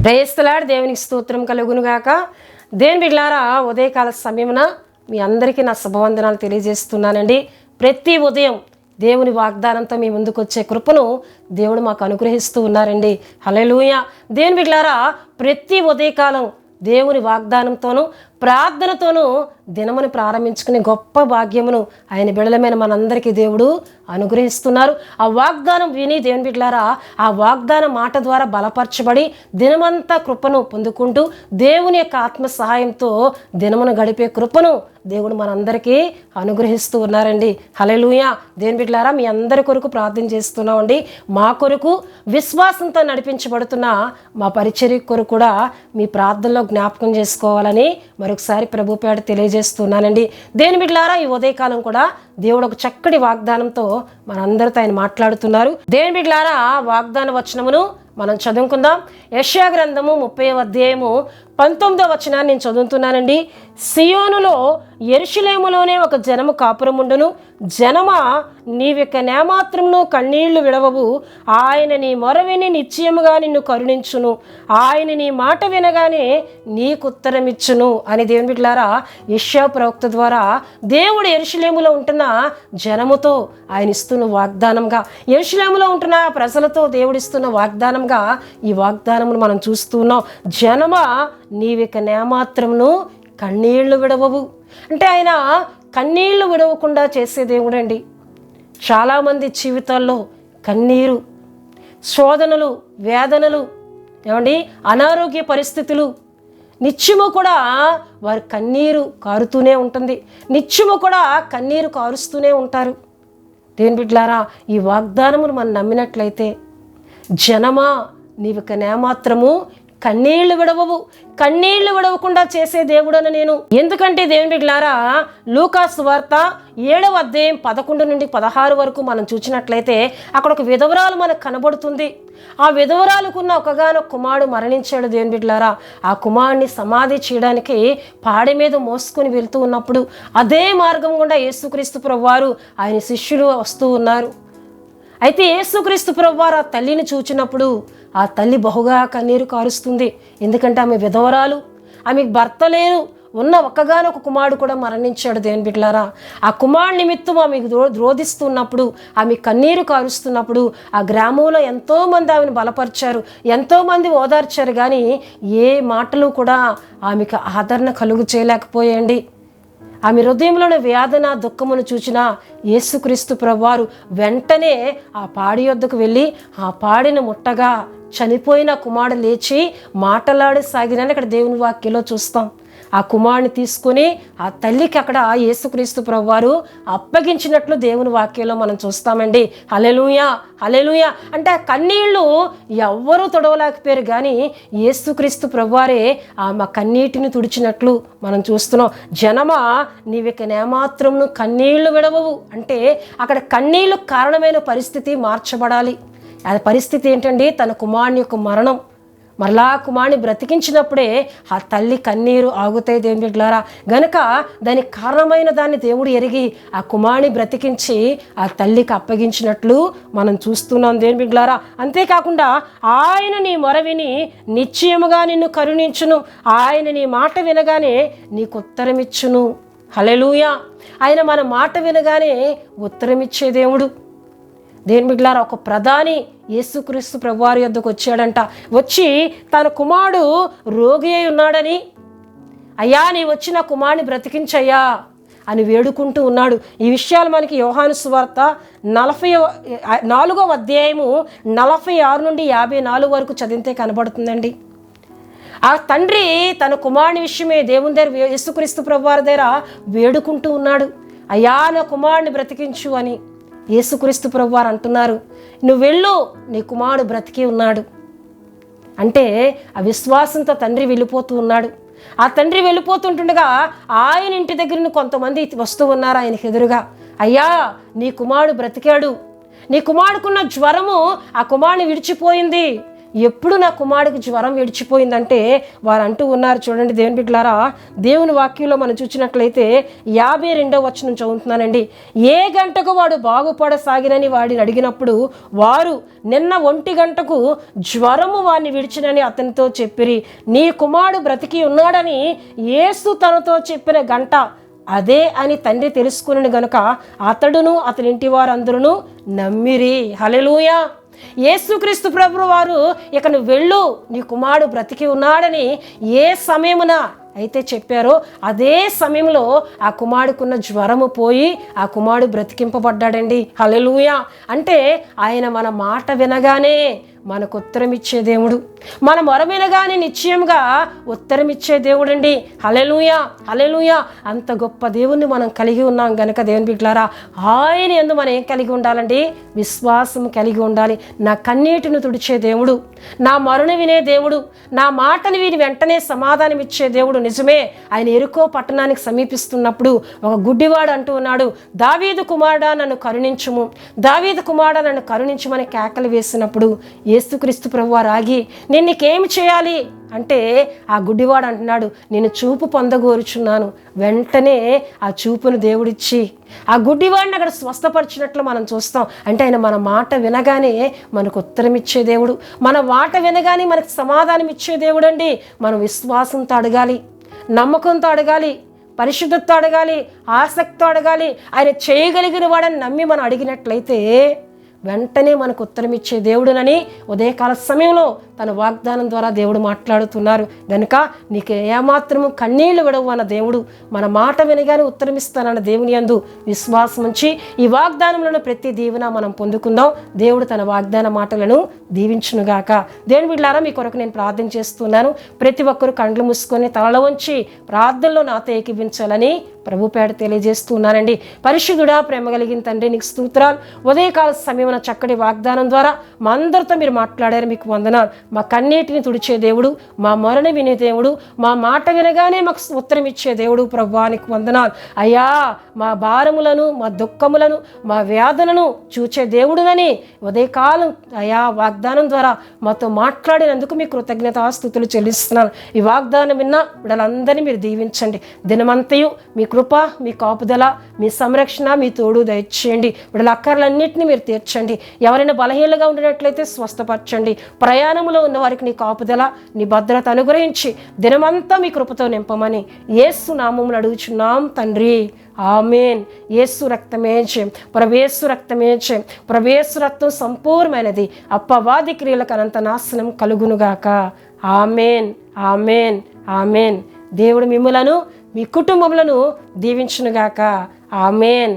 Praise the lord. దేవునికి స్తోత్రం కలుగునుగాక. దేవుని బిడ్డలారా, ఉదయకాల సమయమున మీ అందరికీ నా శుభవందనాలు తెలియజేస్తున్నానండి. ప్రతి ఉదయం దేవుని వాగ్దానంతో మీ ముందుకు వచ్చే కృపను దేవుడు మాకు అనుగ్రహిస్తూ ఉన్నారండి. హల్లెలూయా. దేవుని బిడ్డలారా, ప్రతి ఉదయకాలం దేవుని వాగ్దానంతోనూ ప్రార్థనతోనూ దినమును ప్రారంభించుకునే గొప్ప భాగ్యమును ఆయన బిడలమైన మనందరికీ దేవుడు అనుగ్రహిస్తున్నారు. ఆ వాగ్దానం విని దేవుని బిడ్డలారా, ఆ వాగ్దాన మాట ద్వారా బలపరచబడి దినమంతా కృపను పొందుకుంటూ దేవుని యొక్క ఆత్మ సహాయంతో దినమును గడిపే కృపను దేవుడు మనందరికీ అనుగ్రహిస్తూ ఉన్నారండి. హల్లెలూయా. దేవుని బిడ్డలారా, మీ అందరి కొరకు ప్రార్థన చేస్తున్నామండి. మా కొరకు విశ్వాసంతో నడిపించబడుతున్న మా పరిచర్య కొరకు కూడా మీ ప్రార్థనలో జ్ఞాపకం చేసుకోవాలని మరొకసారి ప్రభు పేడ తెలియజేస్తున్నానండి. దేవుని బిడ్డలారా, ఈ ఉదయకాలం కూడా దేవుడు ఒక చక్కటి వాగ్దానంతో మనందరితో ఆయన మాట్లాడుతున్నారు. దేవుని బిడ్డలారా, వాగ్దాన వచనమును మనం చదువుకుందాం. యెషయా గ్రంథము 30వ అధ్యాయము 19వ వచనాన్ని నేను చదువుతున్నానండి. సియోనులో యెరూషలేములోనే ఒక జనము కాపురముండును. జనమా, నీవిక నేమాత్రమును కన్నీళ్లు విడవవు. ఆయన నీ మొర విని నిశ్చయముగా నిన్ను కరుణించును. ఆయన నీ మాట వినగానే నీకు ఉత్తరమిచ్చును అని దేవుని బిడ్డలారా, యెషయా ప్రవక్త ద్వారా దేవుడు యెరూషలేములో ఉంటున్న జనముతో ఆయన ఇస్తున్న వాగ్దానంగా, యెరూషలేములో ఉంటున్న ప్రజలతో దేవుడు ఇస్తున్న వాగ్దానంగా ఈ వాగ్దానమును మనం చూస్తున్నాం. జనమా, నీవిక నేమాత్రమును కన్నీళ్లు విడవవు. అంటే ఆయన కన్నీళ్లు విడవకుండా చేసే దేవుడండి. చాలామంది జీవితాల్లో కన్నీరు, శోధనలు, వేదనలు, ఏమండి, అనారోగ్య పరిస్థితులు, నిత్యము కూడా వారి కన్నీరు కారుతూనే ఉంటుంది. నిత్యము కూడా కన్నీరు కారుస్తూనే ఉంటారు. దేవుని బిడ్డలారా, ఈ వాగ్దానమును మనం నమ్మినట్లయితే, జనమా, నీవిక నేమాత్రము కన్నీళ్లు విడవవు. కన్నీళ్లు విడవకుండా చేసే దేవుడను నేను. ఎందుకంటే దేవుని బిడ్డలారా, లూకా సువార్త 7వ అధ్యాయం 11 నుండి 16 వరకు మనం చూసినట్లయితే అక్కడ ఒక విధవరాలు మనకు కనబడుతుంది. ఆ విధవరాలుకున్న ఒకగానొక కుమారుడు మరణించాడు. దేవుని బిడ్డలారా, ఆ కుమారుడిని సమాధి చేయడానికి పాడె మీద మోసుకొని వెళ్తూ ఉన్నప్పుడు అదే మార్గం గుండా యేసుక్రీస్తు ప్రభువారు ఆయన శిష్యులు వస్తూ ఉన్నారు. అయితే యేసుక్రీస్తు ప్రభువారు ఆ తల్లిని చూచినప్పుడు ఆ తల్లి బహుగా కన్నీరు కారుస్తుంది. ఎందుకంటే ఆమె విధవరాలు, ఆమెకు భర్త లేరు, ఉన్న ఒక్కగానొక కుమారుడు కూడా మరణించాడు. దేవుని బిడ్డలారా, ఆ కుమారుడు నిమిత్తం ఆమెకు రోధిస్తున్నప్పుడు, ఆమె కన్నీరు కారుస్తున్నప్పుడు ఆ గ్రామంలో ఎంతోమంది ఆమెను బలపరిచారు, ఎంతోమంది ఓదార్చారు. కానీ ఏ మాటలు కూడా ఆమెకు ఆదరణ కలుగు చేయలేకపోయాయండి. ఆమె హృదయంలోని వేదన, దుఃఖమును చూచిన యేసుక్రీస్తు ప్రభువారు వెంటనే ఆ పాడి యొద్దకు వెళ్ళి ఆ పాడిని ముట్టగా చనిపోయిన కుమారుడు లేచి మాట్లాడసాగినని అక్కడ దేవుని వాక్యంలో చూస్తాం. ఆ కుమారుని తీసుకొని ఆ తల్లికి అక్కడ యేసుక్రీస్తు ప్రభువారు అప్పగించినట్లు దేవుని వాక్యంలో మనం చూస్తామండి. హల్లెలూయా, హల్లెలూయా. అంటే ఆ కన్నీళ్లు ఎవ్వరూ తుడవలేకపోయారు, కానీ యేసుక్రీస్తు ప్రభువారే మా కన్నీటిని తుడిచినట్లు మనం చూస్తున్నాం. జనమా, నీవిక నేమాత్రమును కన్నీళ్లు విడవవు. అంటే అక్కడ కన్నీళ్లు కారణమైన పరిస్థితి మార్చబడాలి. ఆ పరిస్థితి ఏంటండి? తన కుమారుని యొక్క మరణం. మరలా కుమారుని బ్రతికించినప్పుడే ఆ తల్లి కన్నీరు ఆగుతాయి. దేవుని బిడ్డలారా, గనుక దానికి కారణమైన దాన్ని దేవుడు ఎరిగి ఆ కుమారుని బ్రతికించి ఆ తల్లికి అప్పగించినట్లు మనం చూస్తున్నాం. దేవుని బిడ్డలారా, అంతేకాకుండా ఆయన నీ మొర విని నిశ్చయముగా నిన్ను కరుణించును. ఆయన నీ మాట వినగానే నీకు ఉత్తరమిచ్చును. హల్లెలూయా. ఆయన మన మాట వినగానే ఉత్తరమిచ్చే దేవుడు. దేవుని బిడ్డలారా, ఒక ప్రధాని యేసుక్రీస్తు ప్రభువారి యొద్దకు వచ్చాడంట. వచ్చి తన కుమారుడు రోగి అయి ఉన్నాడని, అయ్యా నీ వచ్చి నా కుమారుని బ్రతికించయ్యా అని వేడుకుంటూ ఉన్నాడు. ఈ విషయాలు మనకి యోహాను సువార్త 44వ అధ్యాయము 46 నుండి 54 వరకు చదివితే కనబడుతుందండి. ఆ తండ్రి తన కుమారుని విషయమే దేవుని దగ్గర, యేసుక్రీస్తు ప్రభువారి దగ్గర వేడుకుంటూ ఉన్నాడు. అయ్యా నా కుమారుని బ్రతికించు అని. యేసుక్రీస్తు ప్రభువారు అంటున్నారు, నువ్వు వెళ్ళు, నీ కుమారుడు బ్రతికి ఉన్నాడు. అంటే ఆ విశ్వాసంతో తండ్రి వెళ్ళిపోతూ ఉన్నాడు. ఆ తండ్రి వెళ్ళిపోతుంటుండగా ఆయన ఇంటి దగ్గర కొంతమంది వస్తూ ఉన్నారు ఆయనకు ఎదురుగా. అయ్యా నీ కుమారుడు బ్రతికాడు, నీ కుమారుడుకున్న జ్వరము ఆ కుమారుని విడిచిపోయింది, ఎప్పుడు నా కుమారుడికి జ్వరం విడిచిపోయిందంటే వారు అంటూ ఉన్నారు. చూడండి దేవుని బిడ్డలారా, దేవుని వాక్యంలో మనం చూసినట్లయితే 52వ వచనం చదువుతున్నానండి. ఏ గంటకు వాడు బాగుపడసాగినని వాడిని అడిగినప్పుడు వారు నిన్న 1 గంటకు జ్వరము వాడిని విడిచినని అతనితో చెప్పిరి. నీ కుమారుడు బ్రతికి ఉన్నాడని యేసు తనతో చెప్పిన గంట అదే అని తండ్రి తెలుసుకుని గనుక అతడును అతని ఇంటి వారందరూ నమ్మిరి. హల్లెలూయా. యేసుక్రీస్తు ప్రభువు వారు ఇక నువ్వు వెళ్ళు, నీ కుమారుడు బ్రతికి ఉన్నాడని ఏ సమయమున అయితే చెప్పారో అదే సమయంలో ఆ కుమారుడుకున్న జ్వరము పోయి ఆ కుమారుడు బ్రతికింపబడ్డాడండి. హల్లెలూయా. అంటే ఆయన మన మాట వినగానే మనకు ఉత్తరం ఇచ్చే దేవుడు, మన మొర వినగానే నిశ్చయంగా ఉత్తరం ఇచ్చే దేవుడు అండి. హల్లెలూయా, హల్లెలూయా. అంత గొప్ప దేవుణ్ణి మనం కలిగి ఉన్నాం గనక దేవుని బిడ్డలారా, ఆయన యందు మనం ఏం కలిగి ఉండాలండి? విశ్వాసం కలిగి ఉండాలి. నా కన్నీటిని తుడిచే దేవుడు, నా మొరను వినే దేవుడు, నా మాటను విని వెంటనే సమాధానం ఇచ్చే దేవుడు. నిజమే, ఆయన యెరికో పట్టణానికి సమీపిస్తున్నప్పుడు ఒక గుడ్డివాడు అంటూ ఉన్నాడు, దావీదు కుమారుడా నన్ను కరుణించుము, దావీదు కుమారుడా నన్ను కరుణించుమని కేకలు వేసినప్పుడు యేసుక్రీస్తు ప్రభువారు ఆగి, నేను నీకేమి చేయాలి అంటే ఆ గుడ్డివాడు అంటున్నాడు, నేను చూపు పొందగోరుచున్నాను. వెంటనే ఆ చూపును దేవుడిచ్చి ఆ గుడ్డివాడిని అక్కడ స్వస్థపరిచినట్లు మనం చూస్తాం. అంటే ఆయన మన మాట వినగానే మనకు ఉత్తరం ఇచ్చే దేవుడు, మన మాట వినగానే మనకు సమాధానం ఇచ్చే దేవుడు అండి. మనం విశ్వాసంతో అడగాలి, నమ్మకంతో అడగాలి, పరిశుద్ధతతో అడగాలి, ఆసక్తితో అడగాలి. ఆయన చేయగలిగిన వాడని నమ్మి మనం అడిగినట్లయితే వెంటనే మనకు ఉత్తరం ఇచ్చే దేవుడునని ఉదయకాల సమయంలో తన వాగ్దానం ద్వారా దేవుడు మాట్లాడుతున్నారు. కనుక నీకు ఏమాత్రము కన్నీళ్లు విడవు అన్న దేవుడు, మన మాట వినగానే ఉత్తరం ఇస్తానన్న దేవుని యందు విశ్వాసం ఉంచి ఈ వాగ్దానంలో ప్రతి దీవెన మనం పొందుకుందాం. దేవుడు తన వాగ్దాన మాటలను దీవించునుగాక. దేవుని బిడ్డలారా, మీ కొరకు నేను ప్రార్థన చేస్తున్నాను. ప్రతి ఒక్కరు కండ్లు మూసుకొని తలలో ఉంచి ప్రార్థనలో నాతో ఏకీభించాలని ప్రభు పేడ తెలియజేస్తున్నానండి. పరిశుద్ధుడా, ప్రేమ కలిగిన తండ్రి, నీకు స్తోత్రాలు. ఉదయకాల సమయమున చక్కటి వాగ్దానం ద్వారా మా అందరితో మీరు మాట్లాడారు, మీకు వందనాలు. మా కన్నీటిని తుడిచే దేవుడు, మా మొరని వినే దేవుడు, మా మాట వినగానే మాకు ఉత్తరం ఇచ్చే దేవుడు ప్రభువా, నీకు వందనాలు. అయ్యా, మా భారములను, మా దుఃఖములను, మా వ్యాధులను చూచే దేవుడునని ఉదయకాలం అయ్యా వాగ్దానం ద్వారా మాతో మాట్లాడినందుకు మీ కృతజ్ఞతాస్తుతులు చెల్లిస్తున్నాను. ఈ వాగ్దానం విన్నా వీళ్ళందరినీ మీరు దీవించండి. దినమంతయు మీ కృప, మీ కాపుదల, మీ సంరక్షణ, మీ తోడు దయచేయండి. వీళ్ళ అక్కర్లన్నింటినీ మీరు తీర్చండి. ఎవరైనా బలహీనగా ఉండినట్లయితే స్వస్థపరచండి. ప్రయాణంలో ఉన్న వారికి నీ కాపుదల, నీ భద్రత అనుగ్రహించి దినమంతా మీ కృపతో నింపమని యేసు నామములో అడుగుచున్నాం తండ్రి, ఆమేన్. యేసు రక్తమే జయం, ప్రవేశు రక్తమే జయం, ప్రవేశు రక్తం సంపూర్ణమైనది. అప్పవాది క్రియలకు అనంత నాశనం కలుగునుగాక. ఆమేన్, ఆమేన్, ఆమేన్. దేవుడు మిమ్ములను, మీ కుటుంబములను దీవించునుగాక. ఆమేన్.